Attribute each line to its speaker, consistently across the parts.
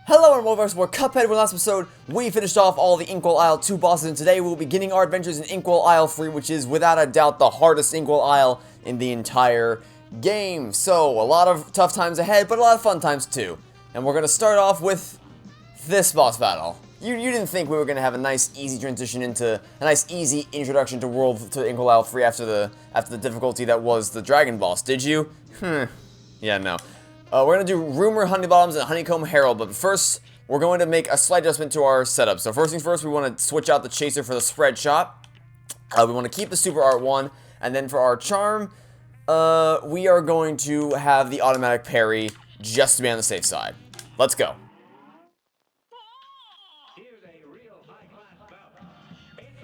Speaker 1: Hello and welcome back to Cuphead. In the last episode, we finished off all the Inkwell Isle 2 bosses, and today we'll be beginning our adventures in Inkwell Isle 3, which is without a doubt the hardest Inkwell Isle in the entire game. So, a lot of tough times ahead, but a lot of fun times too. And we're going to start off with this boss battle. You didn't think we were going to have a nice easy transition into a nice easy introduction to Inkwell Isle 3 after the difficulty that was the dragon boss, did you? Yeah, no. We're going to do Rumor, Honeybottoms, and Honeycomb Herald, but first, we're going to make a slight adjustment to our setup. So first things first, we want to switch out the Chaser for the Spread Shot. We want to keep the Super Art 1, and then for our Charm, we are going to have the Automatic Parry just to be on the safe side. Let's go.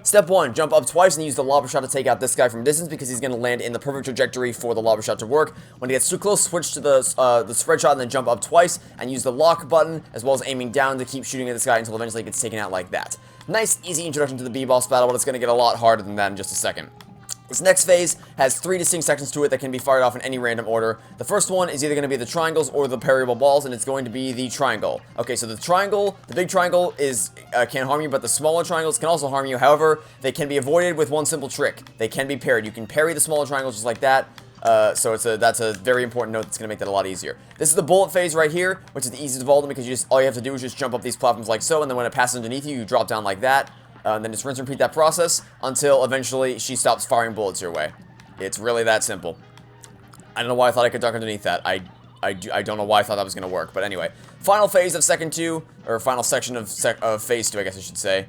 Speaker 1: Step 1, jump up twice and use the lobber shot to take out this guy from distance because he's going to land in the perfect trajectory for the lobber shot to work. When he gets too close, switch to the spread shot and then jump up twice and use the lock button as well as aiming down to keep shooting at this guy until eventually he gets taken out like that. Nice, easy introduction to the B-boss battle, but it's going to get a lot harder than that in just a second. This next phase has 3 distinct sections to it that can be fired off in any random order. The first one is either going to be the triangles or the parryable balls, and it's going to be the triangle. Okay, so the big triangle can't harm you, but the smaller triangles can also harm you. However, they can be avoided with one simple trick. They can be parried. You can parry the smaller triangles just like that. So that's a very important note that's going to make that a lot easier. This is the bullet phase right here, which is the easiest of all of them because all you have to do is just jump up these platforms like so, and then when it passes underneath you, you drop down like that. And then just rinse and repeat that process until eventually she stops firing bullets your way. It's really that simple. I don't know why I thought I could duck underneath that. I don't know why I thought that was going to work. But anyway, final phase of Second 2, or final section of Phase 2, I guess I should say,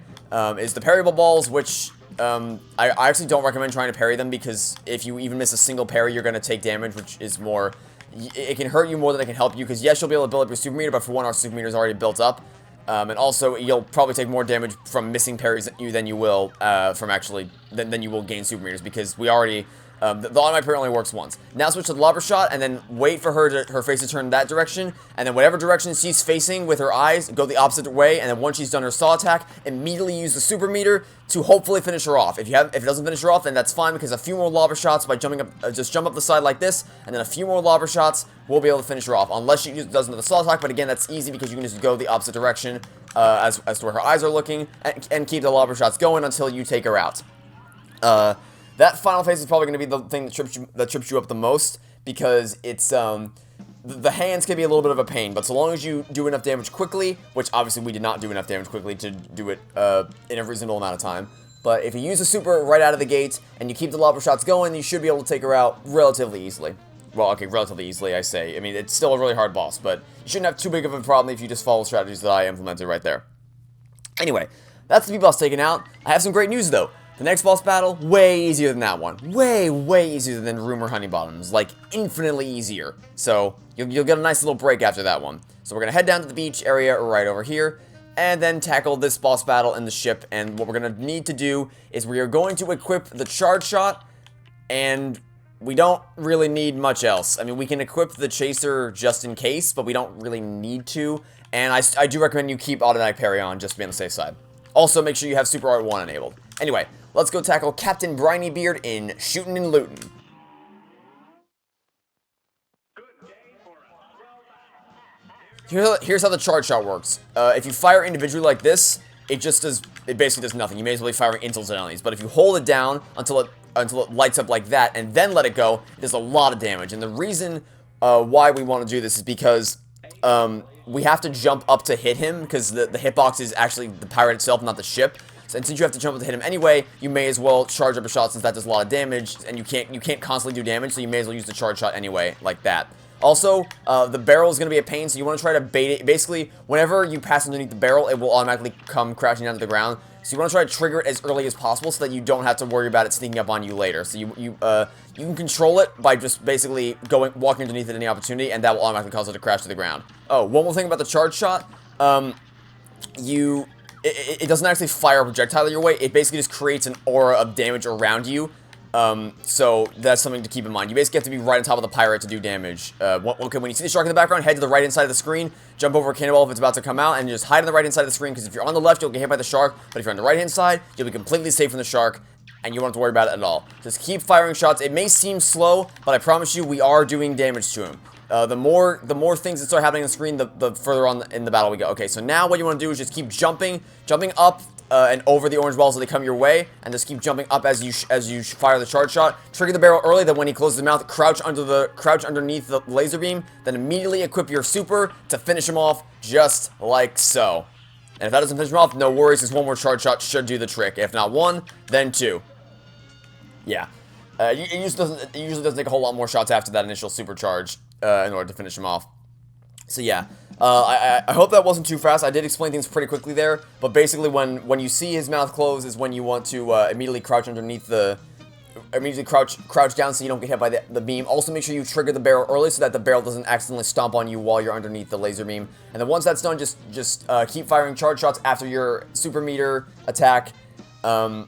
Speaker 1: is the parryable balls, which I actually don't recommend trying to parry them because if you even miss a single parry, you're going to take damage, which is more... It can hurt you more than it can help you because, yes, you'll be able to build up your super meter, but for one, our super meter is already built up. And also, you'll probably take more damage from missing parries than you will than you will gain super meters because we already the automatic parry only works once. Now switch to the lobber shot and then wait for her face to turn that direction, and then whatever direction she's facing with her eyes, go the opposite way, and then once she's done her saw attack, immediately use the super meter to hopefully finish her off. If it doesn't finish her off, then that's fine because a few more lobber shots by jumping up, just jump up the side like this, and then a few more lobber shots will be able to finish her off, unless she does another saw attack. But again, that's easy because you can just go the opposite direction as to where her eyes are looking, and keep the lobber shots going until you take her out. That final phase is probably going to be the thing that trips you up the most because it's the hands can be a little bit of a pain, but so long as you do enough damage quickly, which obviously we did not do enough damage quickly to do it in a reasonable amount of time, but if you use a super right out of the gate and you keep the lobber shots going, you should be able to take her out relatively easily. Well, okay, relatively easily, I say. I mean, it's still a really hard boss, but you shouldn't have too big of a problem if you just follow the strategies that I implemented right there. Anyway, that's the B-boss taken out. I have some great news, though. The next boss battle, way easier than that one. Way easier than Rumor Honeybottoms. Like, infinitely easier. So, you'll get a nice little break after that one. So we're going to head down to the beach area right over here, and then tackle this boss battle in the ship. And what we're going to need to do is we are going to equip the charge shot, and we don't really need much else. I mean, we can equip the Chaser just in case, but we don't really need to. And I do recommend you keep automatic parry on just to be on the safe side. Also, make sure you have Super Art 1 enabled. Anyway, let's go tackle Captain Brinybeard in Shootin' and Lootin'. Here's how the charge shot works. If you fire individually like this, it basically does nothing. You may as well be firing into enemies. But if you hold it down until it lights up like that and then let it go, it does a lot of damage. And the reason why we want to do this is because we have to jump up to hit him because the hitbox is actually the pirate itself, not the ship. And since you have to jump up to hit him anyway, you may as well charge up a shot since that does a lot of damage, and you can't constantly do damage, so you may as well use the charge shot anyway, like that. Also, the barrel is going to be a pain, so you want to try to bait it. Basically, whenever you pass underneath the barrel, it will automatically come crashing down to the ground. So you want to try to trigger it as early as possible so that you don't have to worry about it sneaking up on you later. So you can control it by just basically walking underneath it at any opportunity, and that will automatically cause it to crash to the ground. Oh, one more thing about the charge shot. It doesn't actually fire a projectile your way. It basically just creates an aura of damage around you. So that's something to keep in mind. You basically have to be right on top of the pirate to do damage. Okay, when you see the shark in the background, head to the right-hand side of the screen, jump over a cannonball if it's about to come out, and just hide on the right-hand side of the screen, because if you're on the left, you'll get hit by the shark, but if you're on the right-hand side, you'll be completely safe from the shark, and you won't have to worry about it at all. Just keep firing shots. It may seem slow, but I promise you, we are doing damage to him. The more things that start happening on the screen, the further on in the battle we go. Okay, so now what you want to do is just keep jumping up and over the orange balls as they come your way, and just keep jumping up as you fire the charge shot. Trigger the barrel early, then when he closes his mouth, crouch underneath the laser beam, then immediately equip your super to finish him off, just like so. And if that doesn't finish him off, no worries, because one more charge shot should do the trick. If not one, then two. Yeah. It usually doesn't take a whole lot more shots after that initial supercharge in order to finish him off. So yeah, I hope that wasn't too fast. I did explain things pretty quickly there, but basically when you see his mouth close is when you want to immediately crouch underneath crouch down so you don't get hit by the beam. Also make sure you trigger the barrel early so that the barrel doesn't accidentally stomp on you while you're underneath the laser beam. And then once that's done, just keep firing charge shots after your super meter attack, and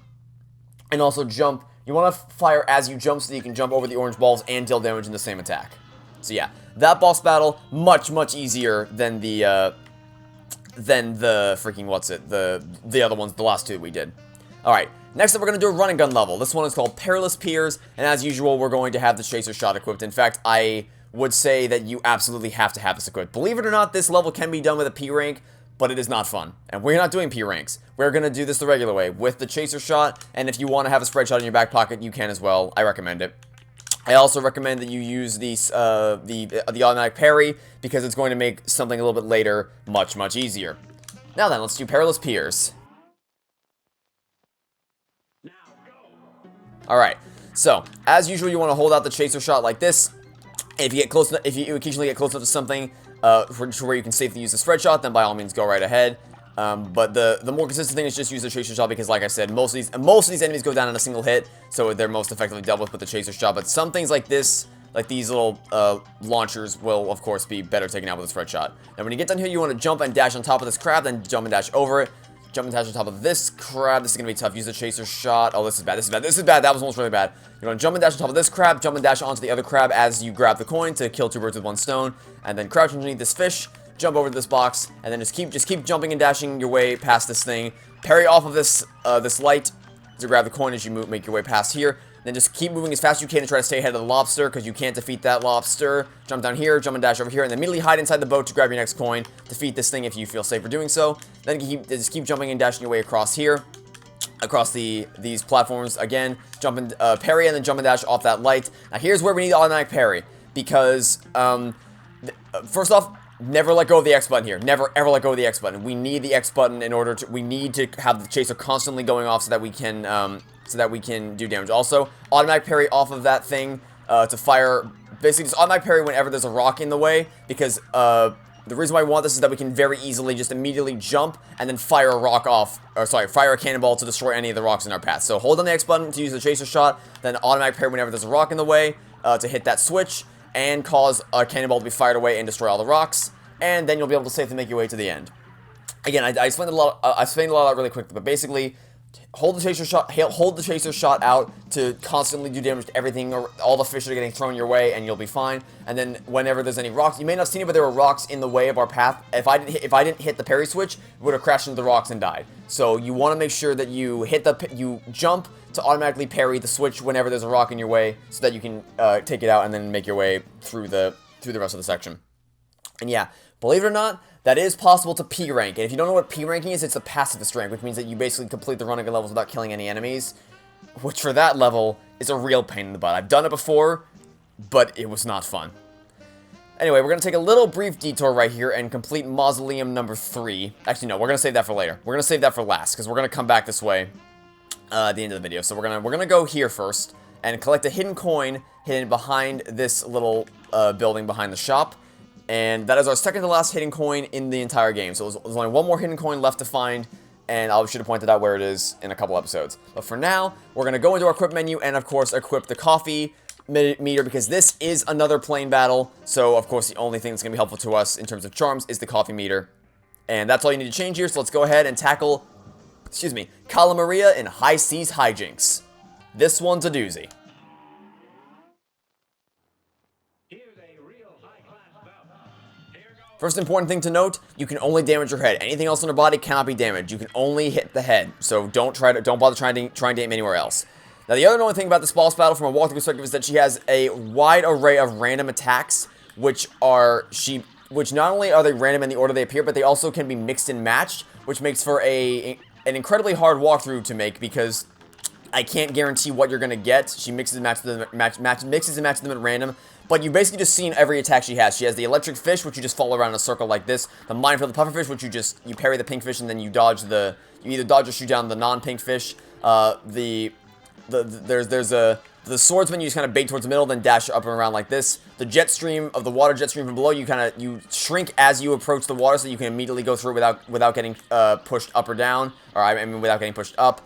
Speaker 1: also jump. You want to fire as you jump so that you can jump over the orange balls and deal damage in the same attack. So yeah, that boss battle much easier than the freaking the other ones, the last two we did. All right, next up we're gonna do a run and gun level. This one is called Perilous Piers, and as usual, we're going to have the chaser shot equipped. In fact, I would say that you absolutely have to have this equipped. Believe it or not, this level can be done with a P rank, but it is not fun. And we're not doing P ranks. We're gonna do this the regular way with the chaser shot, and if you want to have a spread shot in your back pocket, you can as well. I recommend it. I also recommend that you use the automatic parry, because it's going to make something a little bit later much easier. Now then, let's do Perilous Piers. Alright, so, as usual, you want to hold out the chaser shot like this. If you occasionally get close enough to something where you can safely use the spread shot, then by all means go right ahead. But the more consistent thing is just use the chaser shot, because like I said, most of these enemies go down in a single hit, so they're most effectively dealt with the chaser shot. But some things like this, like these little launchers, will of course be better taken out with a spread shot. Now when you get down here, you want to jump and dash on top of this crab, then jump and dash over it. Jump and dash on top of this crab. This is gonna be tough. Use the chaser shot. Oh, this is bad. This is bad. This is bad. That was almost really bad. You want to jump and dash on top of this crab, jump and dash onto the other crab as you grab the coin to kill two birds with one stone, and then crouch underneath this fish. Jump over to this box, and then just keep jumping and dashing your way past this thing. Parry off of this light to grab the coin as you make your way past here. Then just keep moving as fast as you can to try to stay ahead of the lobster, because you can't defeat that lobster. Jump down here, jump and dash over here, and then immediately hide inside the boat to grab your next coin. Defeat this thing if you feel safer doing so. Then just keep jumping and dashing your way across here, across these platforms again. Jump and parry, and then jump and dash off that light. Now here's where we need the automatic parry, because first off, never let go of the X button here. Never ever let go of the X button. We need the X button in order to. We need to have the chaser constantly going off so that we can do damage. Also, automatic parry off of that thing to fire. Basically, just automatic parry whenever there's a rock in the way, because the reason why we want this is that we can very easily just immediately jump and then fire a rock off, or sorry, fire a cannonball to destroy any of the rocks in our path. So hold on the X button to use the chaser shot, then automatic parry whenever there's a rock in the way to hit that switch and cause a cannonball to be fired away and destroy all the rocks, and then you'll be able to safely make your way to the end. Again, I explained a lot. I explained a lot of that really quickly, but basically, hold the chaser shot out to constantly do damage to everything, or all the fish that are getting thrown your way, and you'll be fine. And then whenever there's any rocks, you may not have seen it, but there were rocks in the way of our path. If I didn't hit the parry switch, we would have crashed into the rocks and died. So you want to make sure that you you jump to automatically parry the switch whenever there's a rock in your way, so that you can take it out and then make your way through the rest of the section. And yeah, believe it or not, that is possible to P rank. And if you don't know what P ranking is, it's the pacifist rank, which means that you basically complete the running levels without killing any enemies, which for that level is a real pain in the butt. I've done it before, but it was not fun. Anyway, we're going to take a little brief detour right here and complete Mausoleum number 3. Actually, no, we're going to save that for later. We're going to save that for last, because we're going to come back this way at the end of the video. So we're gonna go here first and collect a hidden coin hidden behind this little building behind the shop. And that is our second to last hidden coin in the entire game. So there's only one more hidden coin left to find, and I should have pointed out where it is in a couple episodes. But for now, we're going to go into our equip menu and, of course, equip the coffee meter, because this is another plane battle. So, of course, the only thing that's going to be helpful to us in terms of charms is the coffee meter. And that's all you need to change here, so let's go ahead and tackle, Cala Maria in High Seas Hijinks. This one's a doozy. First important thing to note, you can only damage your head. Anything else on your body cannot be damaged. You can only hit the head. So don't bother trying to aim anywhere else. Now the other annoying thing about this boss battle from a walkthrough perspective is that she has a wide array of random attacks, which not only are they random in the order they appear, but they also can be mixed and matched, which makes for an incredibly hard walkthrough to make, because I can't guarantee what you're gonna get. She mixes and matches them at random, but you basically just seen every attack she has. She has the electric fish, which you just follow around in a circle like this. The minefield, the pufferfish, which you parry the pink fish and then you dodge you either dodge or shoot down the non-pink fish. The swordsman, you just kind of bait towards the middle, then dash up and around like this. The jet stream of the water jet stream from below, you shrink as you approach the water, so you can immediately go through it without getting pushed up or down, or I mean without getting pushed up.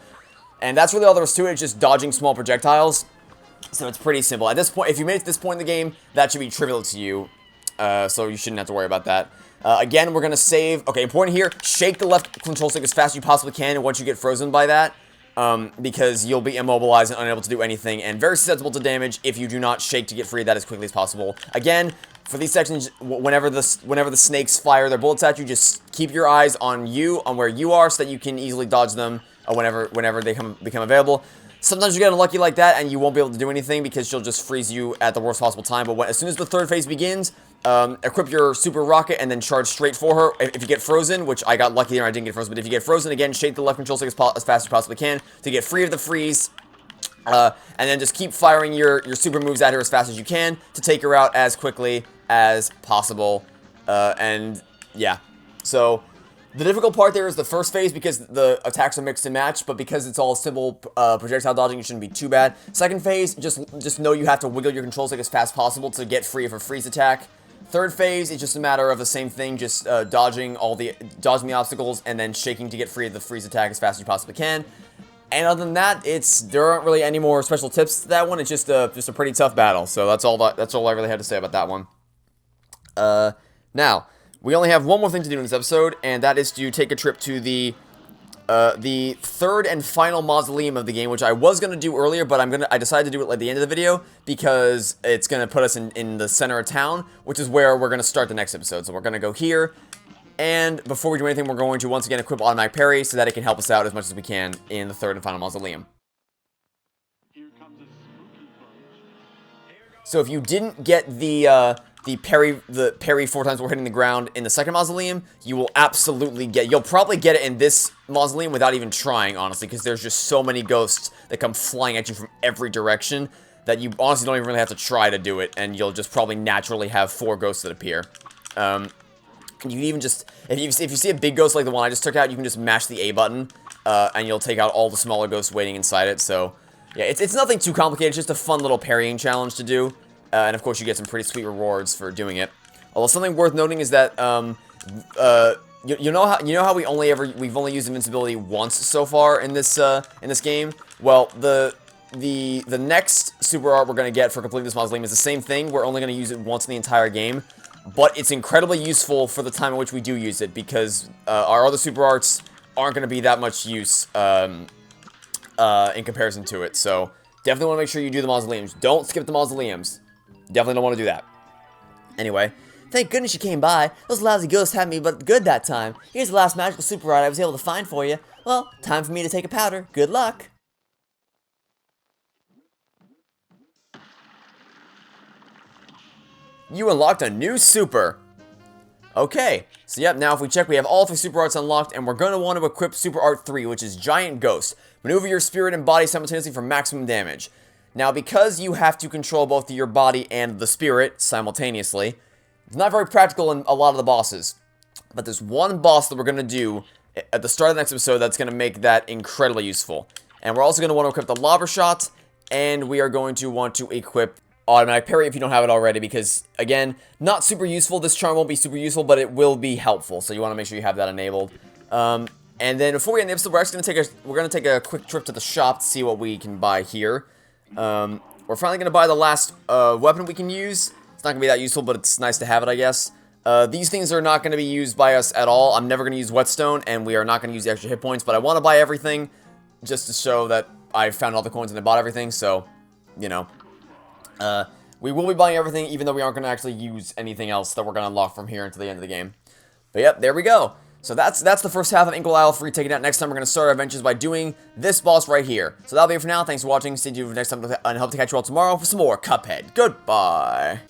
Speaker 1: And that's really all there is to it. It's just dodging small projectiles. So it's pretty simple. At this point, if you made it to this point in the game, that should be trivial to you. So you shouldn't have to worry about that. Again, we're going to save. Okay, important here. Shake the left control stick as fast as you possibly can once you get frozen by that. Because you'll be immobilized and unable to do anything. And very susceptible to damage if you do not shake to get free of that as quickly as possible. Again, for these sections, whenever the snakes fire their bullets at you, just keep your eyes on where you are, so that you can easily dodge them whenever they become available. Sometimes you get unlucky like that, and you won't be able to do anything because she'll just freeze you at the worst possible time. But as soon as the third phase begins, equip your super rocket and then charge straight for her. If you get frozen, which I got lucky there, I didn't get frozen, but if you get frozen, again, shake the left control stick as fast as you possibly can to get free of the freeze. And then just keep firing your super moves at her as fast as you can to take her out as quickly as possible. And yeah, so the difficult part there is the first phase, because the attacks are mixed and matched, but because it's all simple projectile dodging, it shouldn't be too bad. Second phase, just know you have to wiggle your control stick as fast as possible to get free of a freeze attack. Third phase, it's just a matter of the same thing, just dodging the obstacles and then shaking to get free of the freeze attack as fast as you possibly can. And other than that, there aren't really any more special tips to that one. It's just a pretty tough battle. So that's all I really had to say about that one. Now, we only have one more thing to do in this episode, and that is to take a trip to the third and final mausoleum of the game, which I was going to do earlier, but I decided to do it at the end of the video because it's going to put us in the center of town, which is where we're going to start the next episode. So we're going to go here, and before we do anything, we're going to once again equip automatic parry so that it can help us out as much as we can in the third and final mausoleum. So if you didn't get the parry 4 times while hitting the ground in the second mausoleum, you'll probably get it in this mausoleum without even trying, honestly, because there's just so many ghosts that come flying at you from every direction that you honestly don't even really have to try to do it, and you'll just probably naturally have 4 ghosts that appear. You can even just, if you see a big ghost like the one I just took out, you can just mash the A button, and you'll take out all the smaller ghosts waiting inside it. So yeah, it's nothing too complicated. It's just a fun little parrying challenge to do. And of course, you get some pretty sweet rewards for doing it. Although something worth noting is that you know how we've only used invincibility once so far in this game. Well, the next super art we're gonna get for completing this mausoleum is the same thing. We're only gonna use it once in the entire game, but it's incredibly useful for the time in which we do use it, because our other super arts aren't gonna be that much use in comparison to it. So definitely want to make sure you do the mausoleums. Don't skip the mausoleums. Definitely don't want to do that. Anyway, thank goodness you came by. Those lousy ghosts had me but good that time. Here's the last magical super art I was able to find for you. Well, time for me to take a powder. Good luck. You unlocked a new super. Okay, so yep, now if we check, we have all 3 super arts unlocked, and we're going to want to equip super art 3, which is Giant Ghost. Maneuver your spirit and body simultaneously for maximum damage. Now, because you have to control both your body and the spirit simultaneously, it's not very practical in a lot of the bosses. But there's one boss that we're going to do at the start of the next episode that's going to make that incredibly useful. And we're also going to want to equip the Lobber Shot, and we are going to want to equip automatic parry if you don't have it already, because, again, not super useful. This charm won't be super useful, but it will be helpful, so you want to make sure you have that enabled. And then before we end the episode, we're actually going to take a quick trip to the shop to see what we can buy here. We're finally going to buy the last weapon we can use. It's not going to be that useful, but it's nice to have it, I guess. These things are not going to be used by us at all. I'm never going to use Whetstone, and we are not going to use the extra hit points, but I want to buy everything just to show that I found all the coins and I bought everything, so, you know. We will be buying everything, even though we aren't going to actually use anything else that we're going to unlock from here until the end of the game. But yep, there we go. So that's the first half of Inkwell Isle 3 taken out. Next time we're going to start our adventures by doing this boss right here. So that'll be it for now. Thanks for watching. Stay tuned for next time, and hope to catch you all tomorrow for some more Cuphead. Goodbye.